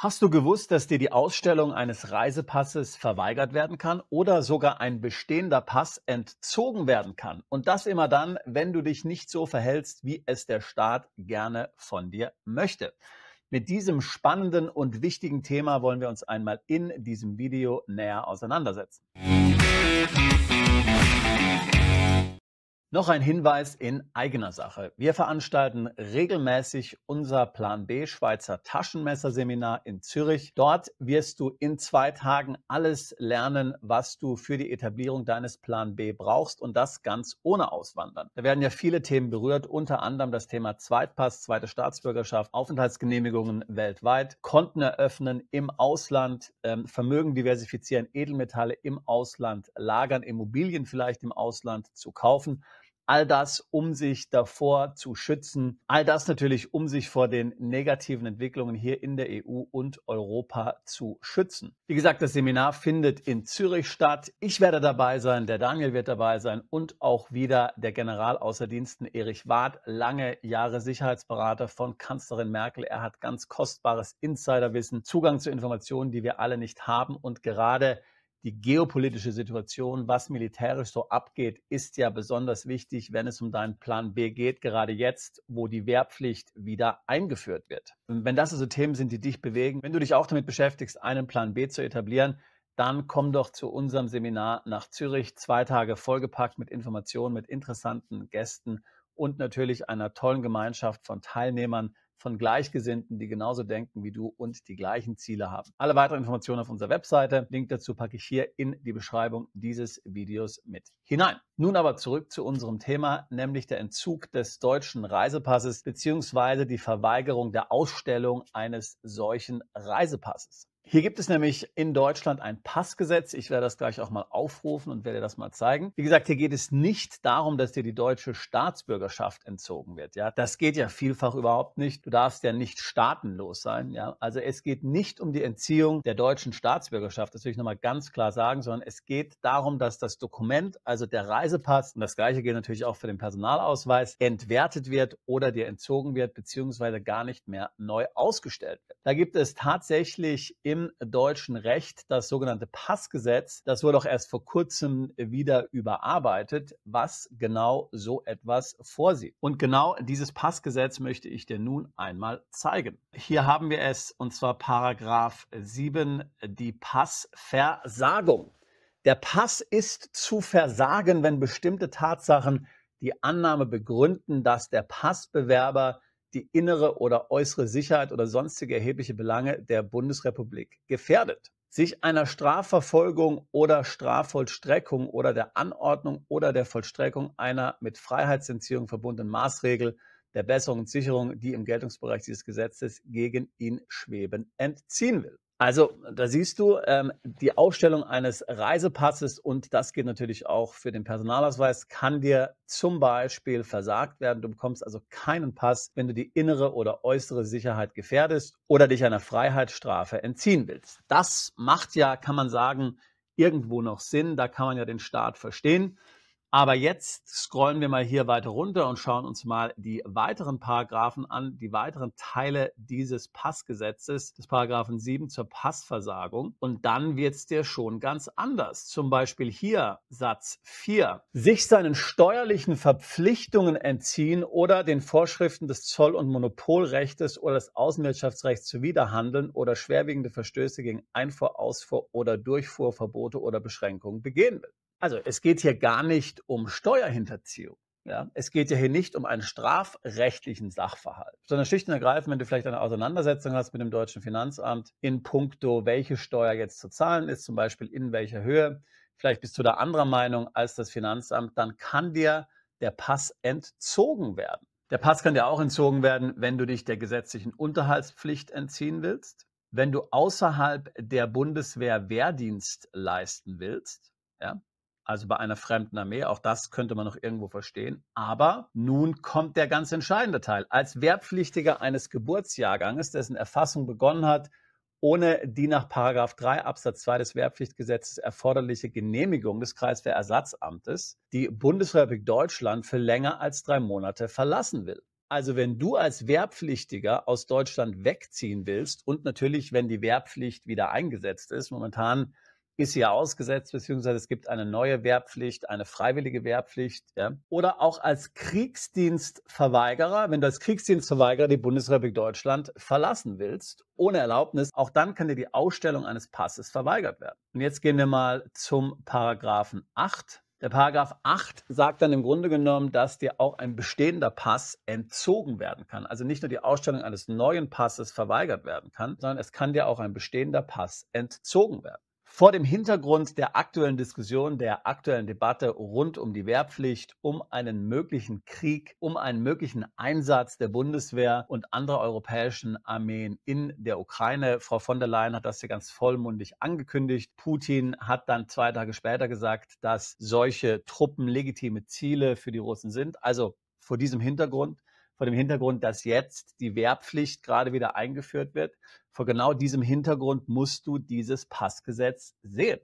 Hast du gewusst, dass dir die Ausstellung eines Reisepasses verweigert werden kann oder sogar ein bestehender Pass entzogen werden kann? Und das immer dann, wenn du dich nicht so verhältst, wie es der Staat gerne von dir möchte. Mit diesem spannenden und wichtigen Thema wollen wir uns einmal in diesem Video näher auseinandersetzen. Noch ein Hinweis in eigener Sache. Wir veranstalten regelmäßig unser Plan B Schweizer Taschenmesserseminar in Zürich. Dort wirst du in 2 Tagen alles lernen, was du für die Etablierung deines Plan B brauchst, und das ganz ohne Auswandern. Da werden ja viele Themen berührt, unter anderem das Thema Zweitpass, zweite Staatsbürgerschaft, Aufenthaltsgenehmigungen weltweit, Konten eröffnen im Ausland, Vermögen diversifizieren, Edelmetalle im Ausland lagern, Immobilien vielleicht im Ausland zu kaufen. All das, um sich davor zu schützen. All das natürlich, um sich vor den negativen Entwicklungen hier in der EU und Europa zu schützen. Wie gesagt, das Seminar findet in Zürich statt. Ich werde dabei sein, der Daniel wird dabei sein und auch wieder der Generalaußerdiensten Erich Wad, lange Jahre Sicherheitsberater von Kanzlerin Merkel. Er hat ganz kostbares Insiderwissen, Zugang zu Informationen, die wir alle nicht haben, und gerade die geopolitische Situation, was militärisch so abgeht, ist ja besonders wichtig, wenn es um deinen Plan B geht, gerade jetzt, wo die Wehrpflicht wieder eingeführt wird. Und wenn das also Themen sind, die dich bewegen, wenn du dich auch damit beschäftigst, einen Plan B zu etablieren, dann komm doch zu unserem Seminar nach Zürich, 2 Tage vollgepackt mit Informationen, mit interessanten Gästen und natürlich einer tollen Gemeinschaft von Teilnehmern, von Gleichgesinnten, die genauso denken wie du und die gleichen Ziele haben. Alle weiteren Informationen auf unserer Webseite. Link dazu packe ich hier in die Beschreibung dieses Videos mit hinein. Nun aber zurück zu unserem Thema, nämlich der Entzug des deutschen Reisepasses bzw. die Verweigerung der Ausstellung eines solchen Reisepasses. Hier gibt es nämlich in Deutschland ein Passgesetz. Ich werde das gleich auch mal aufrufen und werde das mal zeigen. Wie gesagt, hier geht es nicht darum, dass dir die deutsche Staatsbürgerschaft entzogen wird. Ja, das geht ja vielfach überhaupt nicht. Du darfst ja nicht staatenlos sein. Ja, also es geht nicht um die Entziehung der deutschen Staatsbürgerschaft. Das will ich nochmal ganz klar sagen, sondern es geht darum, dass das Dokument, also der Reisepass, und das Gleiche gilt natürlich auch für den Personalausweis, entwertet wird oder dir entzogen wird, beziehungsweise gar nicht mehr neu ausgestellt wird. Da gibt es tatsächlich im deutschen Recht das sogenannte Passgesetz. Das wurde auch erst vor kurzem wieder überarbeitet, was genau so etwas vorsieht. Und genau dieses Passgesetz möchte ich dir nun einmal zeigen. Hier haben wir es, und zwar Paragraph 7, die Passversagung. Der Pass ist zu versagen, wenn bestimmte Tatsachen die Annahme begründen, dass der Passbewerber die innere oder äußere Sicherheit oder sonstige erhebliche Belange der Bundesrepublik gefährdet. Sich einer Strafverfolgung oder Strafvollstreckung oder der Anordnung oder der Vollstreckung einer mit Freiheitsentziehung verbundenen Maßregel der Besserung und Sicherung, die im Geltungsbereich dieses Gesetzes gegen ihn schweben, entziehen will. Also da siehst du die Ausstellung eines Reisepasses, und das geht natürlich auch für den Personalausweis, kann dir zum Beispiel versagt werden. Du bekommst also keinen Pass, wenn du die innere oder äußere Sicherheit gefährdest oder dich einer Freiheitsstrafe entziehen willst. Das macht ja, kann man sagen, irgendwo noch Sinn. Da kann man ja den Staat verstehen. Aber jetzt scrollen wir mal hier weiter runter und schauen uns mal die weiteren Paragraphen an, die weiteren Teile dieses Passgesetzes, des Paragraphen 7 zur Passversagung. Und dann wird es dir schon ganz anders. Zum Beispiel hier Satz 4. Sich seinen steuerlichen Verpflichtungen entziehen oder den Vorschriften des Zoll- und Monopolrechtes oder des Außenwirtschaftsrechts zuwiderhandeln oder schwerwiegende Verstöße gegen Einfuhr, Ausfuhr oder Durchfuhrverbote oder Beschränkungen begehen will. Also es geht hier gar nicht um Steuerhinterziehung. Ja? Es geht ja hier nicht um einen strafrechtlichen Sachverhalt, sondern schlicht und ergreifend, wenn du vielleicht eine Auseinandersetzung hast mit dem deutschen Finanzamt in puncto, welche Steuer jetzt zu zahlen ist, zum Beispiel in welcher Höhe, vielleicht bist du da anderer Meinung als das Finanzamt, dann kann dir der Pass entzogen werden. Der Pass kann dir auch entzogen werden, wenn du dich der gesetzlichen Unterhaltspflicht entziehen willst, wenn du außerhalb der Bundeswehr Wehrdienst leisten willst, ja, also bei einer fremden Armee, auch das könnte man noch irgendwo verstehen. Aber nun kommt der ganz entscheidende Teil. Als Wehrpflichtiger eines Geburtsjahrganges, dessen Erfassung begonnen hat, ohne die nach § 3 Absatz 2 des Wehrpflichtgesetzes erforderliche Genehmigung des Kreiswehrersatzamtes, die Bundesrepublik Deutschland für länger als 3 Monate verlassen will. Also wenn du als Wehrpflichtiger aus Deutschland wegziehen willst und natürlich, wenn die Wehrpflicht wieder eingesetzt ist, momentan ist sie ja ausgesetzt, beziehungsweise es gibt eine neue Wehrpflicht, eine freiwillige Wehrpflicht, ja, oder auch als Kriegsdienstverweigerer, wenn du als Kriegsdienstverweigerer die Bundesrepublik Deutschland verlassen willst, ohne Erlaubnis, auch dann kann dir die Ausstellung eines Passes verweigert werden. Und jetzt gehen wir mal zum Paragraphen 8. Der Paragraph 8 sagt dann im Grunde genommen, dass dir auch ein bestehender Pass entzogen werden kann. Also nicht nur die Ausstellung eines neuen Passes verweigert werden kann, sondern es kann dir auch ein bestehender Pass entzogen werden. Vor dem Hintergrund der aktuellen Diskussion, der aktuellen Debatte rund um die Wehrpflicht, um einen möglichen Krieg, um einen möglichen Einsatz der Bundeswehr und anderer europäischen Armeen in der Ukraine. Frau von der Leyen hat das hier ganz vollmundig angekündigt. Putin hat dann 2 Tage später gesagt, dass solche Truppen legitime Ziele für die Russen sind. Also vor dem Hintergrund, dass jetzt die Wehrpflicht gerade wieder eingeführt wird, vor genau diesem Hintergrund musst du dieses Passgesetz sehen.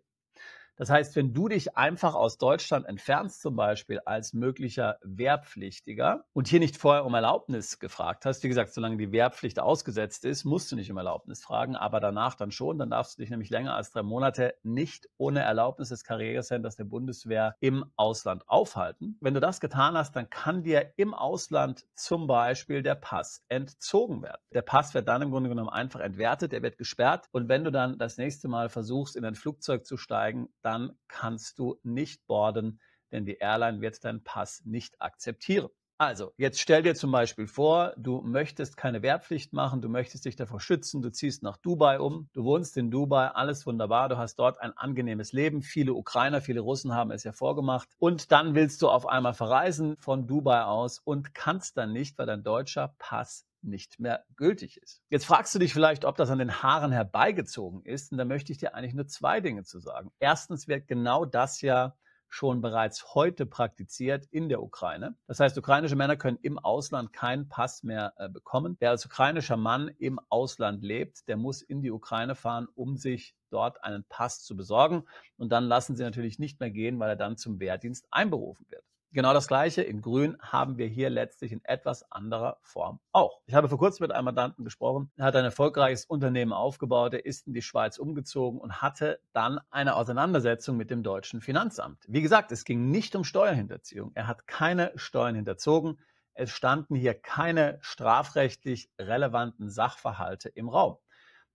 Das heißt, wenn du dich einfach aus Deutschland entfernst, zum Beispiel als möglicher Wehrpflichtiger und hier nicht vorher um Erlaubnis gefragt hast, wie gesagt, solange die Wehrpflicht ausgesetzt ist, musst du nicht um Erlaubnis fragen, aber danach dann schon, dann darfst du dich nämlich länger als 3 Monate nicht ohne Erlaubnis des Karrierecenters der Bundeswehr im Ausland aufhalten. Wenn du das getan hast, dann kann dir im Ausland zum Beispiel der Pass entzogen werden. Der Pass wird dann im Grunde genommen einfach entwertet, der wird gesperrt und wenn du dann das nächste Mal versuchst, in ein Flugzeug zu steigen, dann kannst du nicht boarden, denn die Airline wird deinen Pass nicht akzeptieren. Also, jetzt stell dir zum Beispiel vor, du möchtest keine Wehrpflicht machen, du möchtest dich davor schützen, du ziehst nach Dubai um, du wohnst in Dubai, alles wunderbar, du hast dort ein angenehmes Leben, viele Ukrainer, viele Russen haben es ja vorgemacht und dann willst du auf einmal verreisen von Dubai aus und kannst dann nicht, weil dein deutscher Pass nicht mehr gültig ist. Jetzt fragst du dich vielleicht, ob das an den Haaren herbeigezogen ist. Und da möchte ich dir eigentlich nur 2 Dinge zu sagen. Erstens wird genau das ja schon bereits heute praktiziert in der Ukraine. Das heißt, ukrainische Männer können im Ausland keinen Pass mehr bekommen. Wer als ukrainischer Mann im Ausland lebt, der muss in die Ukraine fahren, um sich dort einen Pass zu besorgen. Und dann lassen sie natürlich nicht mehr gehen, weil er dann zum Wehrdienst einberufen wird. Genau das Gleiche in Grün haben wir hier letztlich in etwas anderer Form auch. Ich habe vor kurzem mit einem Mandanten gesprochen, er hat ein erfolgreiches Unternehmen aufgebaut, er ist in die Schweiz umgezogen und hatte dann eine Auseinandersetzung mit dem deutschen Finanzamt. Wie gesagt, es ging nicht um Steuerhinterziehung. Er hat keine Steuern hinterzogen. Es standen hier keine strafrechtlich relevanten Sachverhalte im Raum.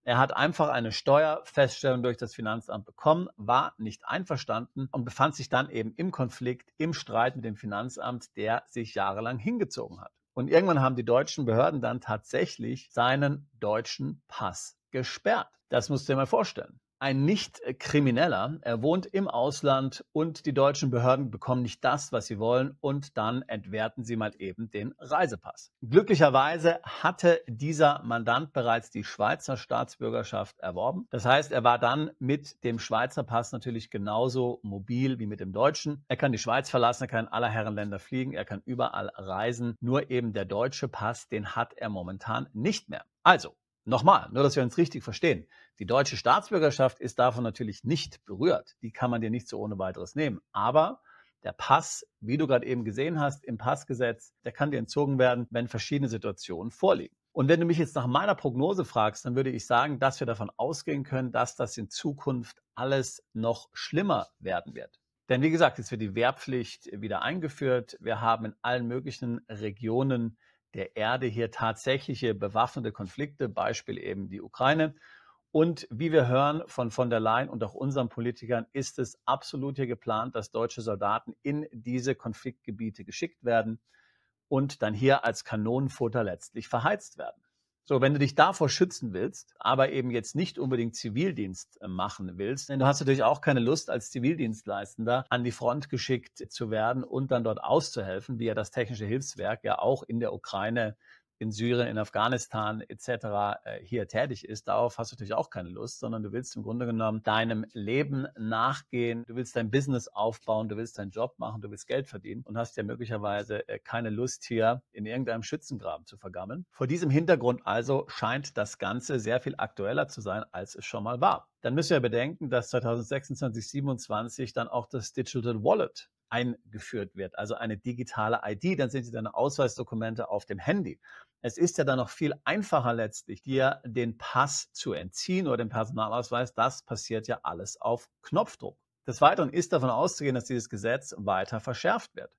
Er hat einfach eine Steuerfeststellung durch das Finanzamt bekommen, war nicht einverstanden und befand sich dann eben im Konflikt, im Streit mit dem Finanzamt, der sich jahrelang hingezogen hat. Und irgendwann haben die deutschen Behörden dann tatsächlich seinen deutschen Pass gesperrt. Das musst du dir mal vorstellen. Ein Nicht-Krimineller, er wohnt im Ausland und die deutschen Behörden bekommen nicht das, was sie wollen und dann entwerten sie mal eben den Reisepass. Glücklicherweise hatte dieser Mandant bereits die Schweizer Staatsbürgerschaft erworben. Das heißt, er war dann mit dem Schweizer Pass natürlich genauso mobil wie mit dem deutschen. Er kann die Schweiz verlassen, er kann in aller Herren Länder fliegen, er kann überall reisen. Nur eben der deutsche Pass, den hat er momentan nicht mehr. Also, nochmal, nur dass wir uns richtig verstehen. Die deutsche Staatsbürgerschaft ist davon natürlich nicht berührt. Die kann man dir nicht so ohne weiteres nehmen. Aber der Pass, wie du gerade eben gesehen hast, im Passgesetz, der kann dir entzogen werden, wenn verschiedene Situationen vorliegen. Und wenn du mich jetzt nach meiner Prognose fragst, dann würde ich sagen, dass wir davon ausgehen können, dass das in Zukunft alles noch schlimmer werden wird. Denn wie gesagt, jetzt wird die Wehrpflicht wieder eingeführt. Wir haben in allen möglichen Regionen der Erde hier tatsächliche bewaffnete Konflikte, Beispiel eben die Ukraine. Und wie wir hören von der Leyen und auch unseren Politikern, ist es absolut hier geplant, dass deutsche Soldaten in diese Konfliktgebiete geschickt werden und dann hier als Kanonenfutter letztlich verheizt werden. So, wenn du dich davor schützen willst, aber eben jetzt nicht unbedingt Zivildienst machen willst, denn du hast natürlich auch keine Lust, als Zivildienstleistender an die Front geschickt zu werden und dann dort auszuhelfen, wie ja das Technische Hilfswerk ja auch in der Ukraine, in Syrien, in Afghanistan etc. hier tätig ist. Darauf hast du natürlich auch keine Lust, sondern du willst im Grunde genommen deinem Leben nachgehen, du willst dein Business aufbauen, du willst deinen Job machen, du willst Geld verdienen und hast ja möglicherweise keine Lust hier in irgendeinem Schützengraben zu vergammeln. Vor diesem Hintergrund also scheint das Ganze sehr viel aktueller zu sein, als es schon mal war. Dann müssen wir bedenken, dass 2026, 2027 dann auch das Digital Wallet eingeführt wird, also eine digitale ID, dann sind sie deine Ausweisdokumente auf dem Handy. Es ist ja dann noch viel einfacher letztlich, dir den Pass zu entziehen oder den Personalausweis. Das passiert ja alles auf Knopfdruck. Des Weiteren ist davon auszugehen, dass dieses Gesetz weiter verschärft wird.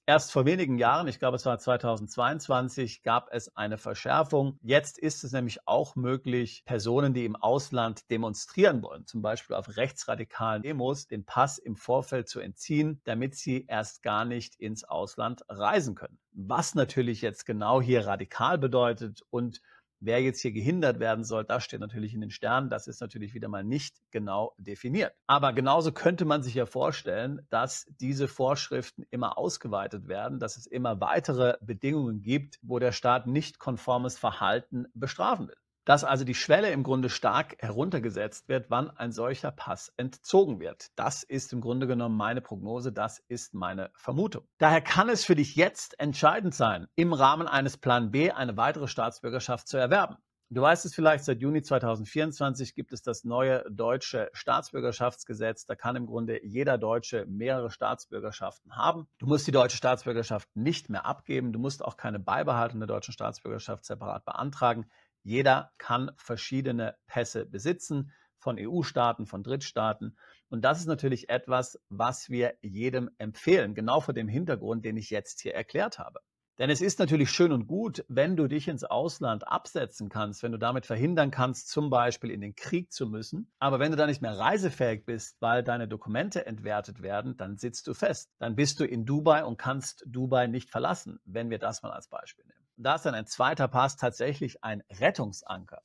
Erst vor wenigen Jahren, ich glaube, es war 2022, gab es eine Verschärfung. Jetzt ist es nämlich auch möglich, Personen, die im Ausland demonstrieren wollen, zum Beispiel auf rechtsradikalen Demos, den Pass im Vorfeld zu entziehen, damit sie erst gar nicht ins Ausland reisen können. Was natürlich jetzt genau hier radikal bedeutet und wer jetzt hier gehindert werden soll, das steht natürlich in den Sternen. Das ist natürlich wieder mal nicht genau definiert. Aber genauso könnte man sich ja vorstellen, dass diese Vorschriften immer ausgeweitet werden, dass es immer weitere Bedingungen gibt, wo der Staat nicht konformes Verhalten bestrafen will. Dass also die Schwelle im Grunde stark heruntergesetzt wird, wann ein solcher Pass entzogen wird. Das ist im Grunde genommen meine Prognose, das ist meine Vermutung. Daher kann es für dich jetzt entscheidend sein, im Rahmen eines Plan B eine weitere Staatsbürgerschaft zu erwerben. Du weißt es vielleicht, seit Juni 2024 gibt es das neue deutsche Staatsbürgerschaftsgesetz. Da kann im Grunde jeder Deutsche mehrere Staatsbürgerschaften haben. Du musst die deutsche Staatsbürgerschaft nicht mehr abgeben. Du musst auch keine Beibehaltung der deutschen Staatsbürgerschaft separat beantragen. Jeder kann verschiedene Pässe besitzen, von EU-Staaten, von Drittstaaten. Und das ist natürlich etwas, was wir jedem empfehlen, genau vor dem Hintergrund, den ich jetzt hier erklärt habe. Denn es ist natürlich schön und gut, wenn du dich ins Ausland absetzen kannst, wenn du damit verhindern kannst, zum Beispiel in den Krieg zu müssen. Aber wenn du da nicht mehr reisefähig bist, weil deine Dokumente entwertet werden, dann sitzt du fest. Dann bist du in Dubai und kannst Dubai nicht verlassen, wenn wir das mal als Beispiel nehmen. Und da ist dann ein zweiter Pass tatsächlich ein Rettungsanker.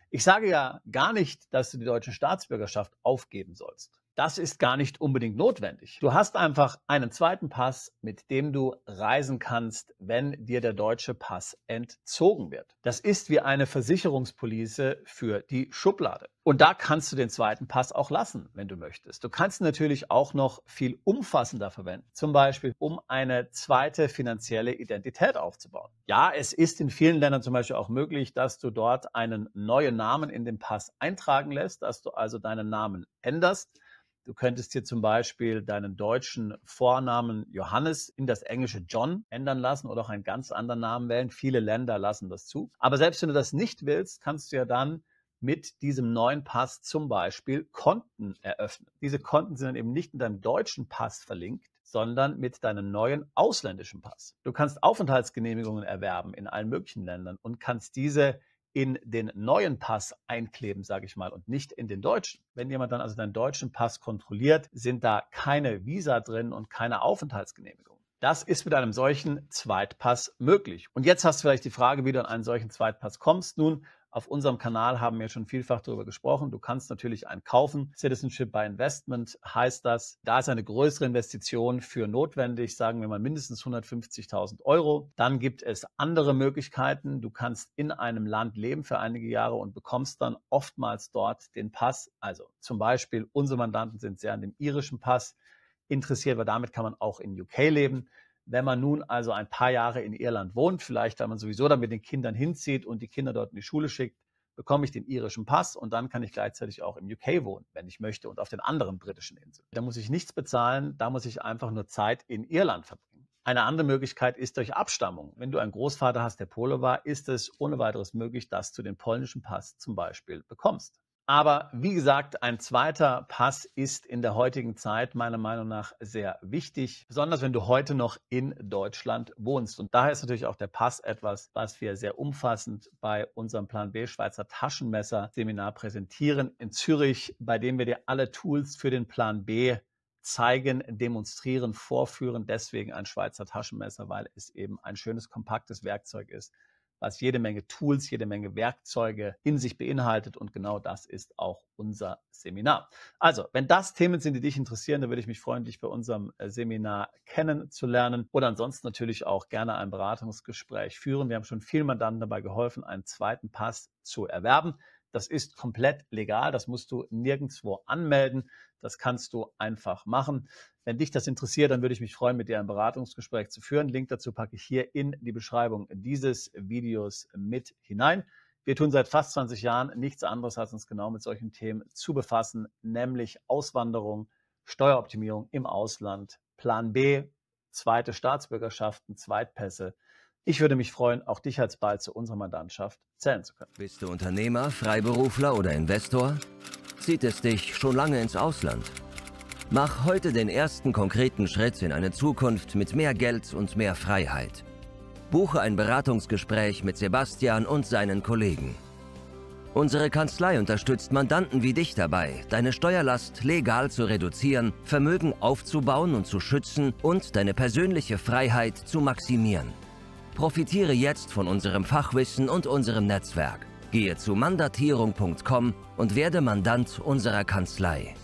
Ich sage ja gar nicht, dass du die deutsche Staatsbürgerschaft aufgeben sollst. Das ist gar nicht unbedingt notwendig. Du hast einfach einen zweiten Pass, mit dem du reisen kannst, wenn dir der deutsche Pass entzogen wird. Das ist wie eine Versicherungspolice für die Schublade. Und da kannst du den zweiten Pass auch lassen, wenn du möchtest. Du kannst ihn natürlich auch noch viel umfassender verwenden, zum Beispiel um eine zweite finanzielle Identität aufzubauen. Ja, es ist in vielen Ländern zum Beispiel auch möglich, dass du dort einen neuen Namen in den Pass eintragen lässt, dass du also deinen Namen änderst. Du könntest hier zum Beispiel deinen deutschen Vornamen Johannes in das englische John ändern lassen oder auch einen ganz anderen Namen wählen. Viele Länder lassen das zu. Aber selbst wenn du das nicht willst, kannst du ja dann mit diesem neuen Pass zum Beispiel Konten eröffnen. Diese Konten sind dann eben nicht in deinem deutschen Pass verlinkt, sondern mit deinem neuen ausländischen Pass. Du kannst Aufenthaltsgenehmigungen erwerben in allen möglichen Ländern und kannst diese in den neuen Pass einkleben, sage ich mal, und nicht in den deutschen. Wenn jemand dann also deinen deutschen Pass kontrolliert, sind da keine Visa drin und keine Aufenthaltsgenehmigung. Das ist mit einem solchen Zweitpass möglich. Und jetzt hast du vielleicht die Frage, wie du an einen solchen Zweitpass kommst. Nun, auf unserem Kanal haben wir schon vielfach darüber gesprochen. Du kannst natürlich einen kaufen. Citizenship by Investment heißt das. Da ist eine größere Investition für notwendig, sagen wir mal mindestens 150.000 Euro. Dann gibt es andere Möglichkeiten. Du kannst in einem Land leben für einige Jahre und bekommst dann oftmals dort den Pass. Also zum Beispiel, unsere Mandanten sind sehr an dem irischen Pass interessiert, weil damit kann man auch in UK leben. Wenn man nun also ein paar Jahre in Irland wohnt, vielleicht weil man sowieso dann mit den Kindern hinzieht und die Kinder dort in die Schule schickt, bekomme ich den irischen Pass und dann kann ich gleichzeitig auch im UK wohnen, wenn ich möchte, und auf den anderen britischen Inseln. Da muss ich nichts bezahlen, da muss ich einfach nur Zeit in Irland verbringen. Eine andere Möglichkeit ist durch Abstammung. Wenn du einen Großvater hast, der Pole war, ist es ohne weiteres möglich, dass du den polnischen Pass zum Beispiel bekommst. Aber wie gesagt, ein zweiter Pass ist in der heutigen Zeit meiner Meinung nach sehr wichtig, besonders wenn du heute noch in Deutschland wohnst. Und daher ist natürlich auch der Pass etwas, was wir sehr umfassend bei unserem Plan B Schweizer Taschenmesser Seminar präsentieren in Zürich, bei dem wir dir alle Tools für den Plan B zeigen, demonstrieren, vorführen. Deswegen ein Schweizer Taschenmesser, weil es eben ein schönes, kompaktes Werkzeug ist, was jede Menge Tools, jede Menge Werkzeuge in sich beinhaltet, und genau das ist auch unser Seminar. Also, wenn das Themen sind, die dich interessieren, dann würde ich mich freuen, dich bei unserem Seminar kennenzulernen oder ansonsten natürlich auch gerne ein Beratungsgespräch führen. Wir haben schon vielen Mandanten dabei geholfen, einen zweiten Pass zu erwerben. Das ist komplett legal, das musst du nirgendwo anmelden, das kannst du einfach machen. Wenn dich das interessiert, dann würde ich mich freuen, mit dir ein Beratungsgespräch zu führen. Link dazu packe ich hier in die Beschreibung dieses Videos mit hinein. Wir tun seit fast 20 Jahren nichts anderes, als uns genau mit solchen Themen zu befassen, nämlich Auswanderung, Steueroptimierung im Ausland Plan B, zweite Staatsbürgerschaften, Zweitpässe. Ich würde mich freuen, auch dich als bald zu unserer Mandantschaft zählen zu können. Bist du Unternehmer, Freiberufler oder Investor? Zieht es dich schon lange ins Ausland? Mach heute den ersten konkreten Schritt in eine Zukunft mit mehr Geld und mehr Freiheit. Buche ein Beratungsgespräch mit Sebastian und seinen Kollegen. Unsere Kanzlei unterstützt Mandanten wie dich dabei, deine Steuerlast legal zu reduzieren, Vermögen aufzubauen und zu schützen und deine persönliche Freiheit zu maximieren. Profitiere jetzt von unserem Fachwissen und unserem Netzwerk. Gehe zu mandatierung.com und werde Mandant unserer Kanzlei.